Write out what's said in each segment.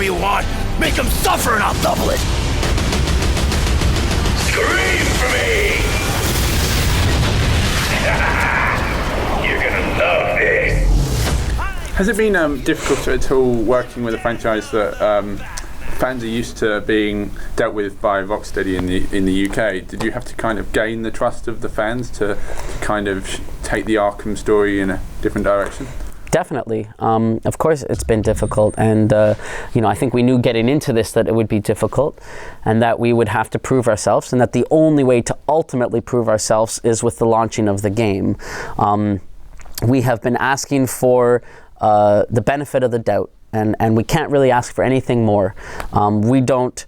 you want. Make them suffer and I'll double it. Scream for me! You're gonna love this. Has it been difficult at all working with a franchise that fans are used to being dealt with by Rocksteady in the UK? Did you have to kind of gain the trust of the fans to kind of take the Arkham story in a different direction? Definitely. Of course it's been difficult, and I think we knew getting into this that it would be difficult and that we would have to prove ourselves, and that the only way to ultimately prove ourselves is with the launching of the game. We have been asking for the benefit of the doubt, and we can't really ask for anything more. We don't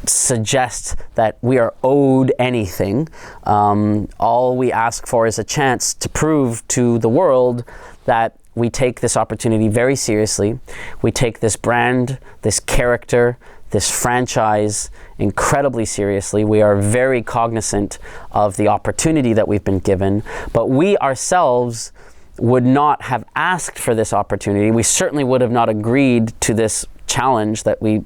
suggest that we are owed anything. All we ask for is a chance to prove to the world that we take this opportunity very seriously. We take this brand, this character, this franchise incredibly seriously. We are very cognizant of the opportunity that we've been given, but we ourselves would not have asked for this opportunity. We certainly would have not agreed to this challenge that we've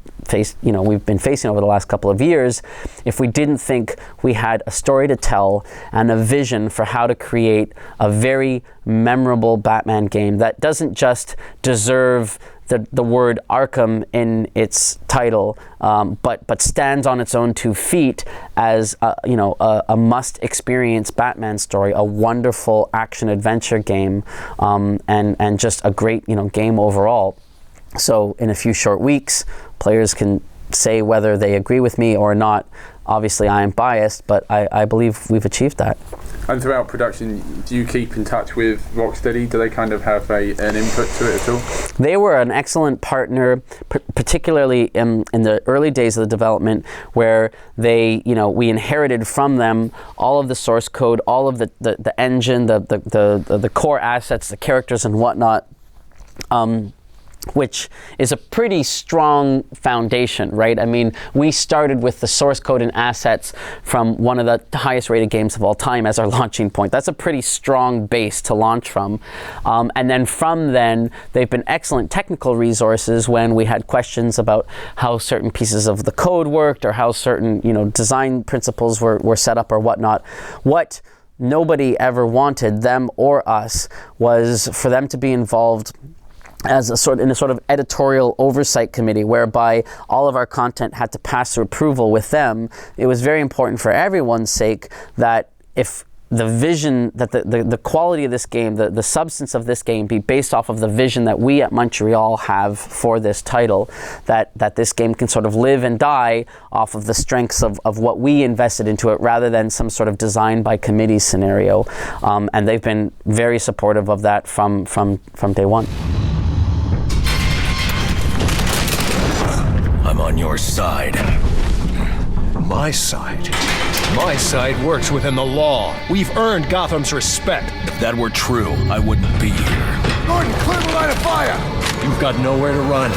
been facing over the last couple of years if we didn't think we had a story to tell and a vision for how to create a very memorable Batman game that doesn't just deserve the word Arkham in its title, but stands on its own 2 feet as a must-experience Batman story, a wonderful action-adventure game, and just a great game overall. So in a few short weeks, players can say whether they agree with me or not. Obviously, I am biased, but I believe we've achieved that. And throughout production, do you keep in touch with Rocksteady? Do they kind of have an input to it at all? They were an excellent partner, particularly in the early days of the development, where we inherited from them all of the source code, all of the engine, the core assets, the characters and whatnot. Which is a pretty strong foundation, right? I mean, we started with the source code and assets from one of the highest rated games of all time as our launching point. That's a pretty strong base to launch from. And then from then, they've been excellent technical resources when we had questions about how certain pieces of the code worked or how certain, design principles were set up or whatnot. What nobody ever wanted, them or us, was for them to be involved as in a sort of editorial oversight committee whereby all of our content had to pass through approval with them. It was very important for everyone's sake that if the vision, that the quality of this game, the substance of this game be based off of the vision that we at Montreal have for this title, that this game can sort of live and die off of the strengths of what we invested into it rather than some sort of design by committee scenario. And they've been very supportive of that from day one. I'm on your side. My side? My side works within the law. We've earned Gotham's respect. If that were true, I wouldn't be here. Gordon, clear the line of fire! You've got nowhere to run.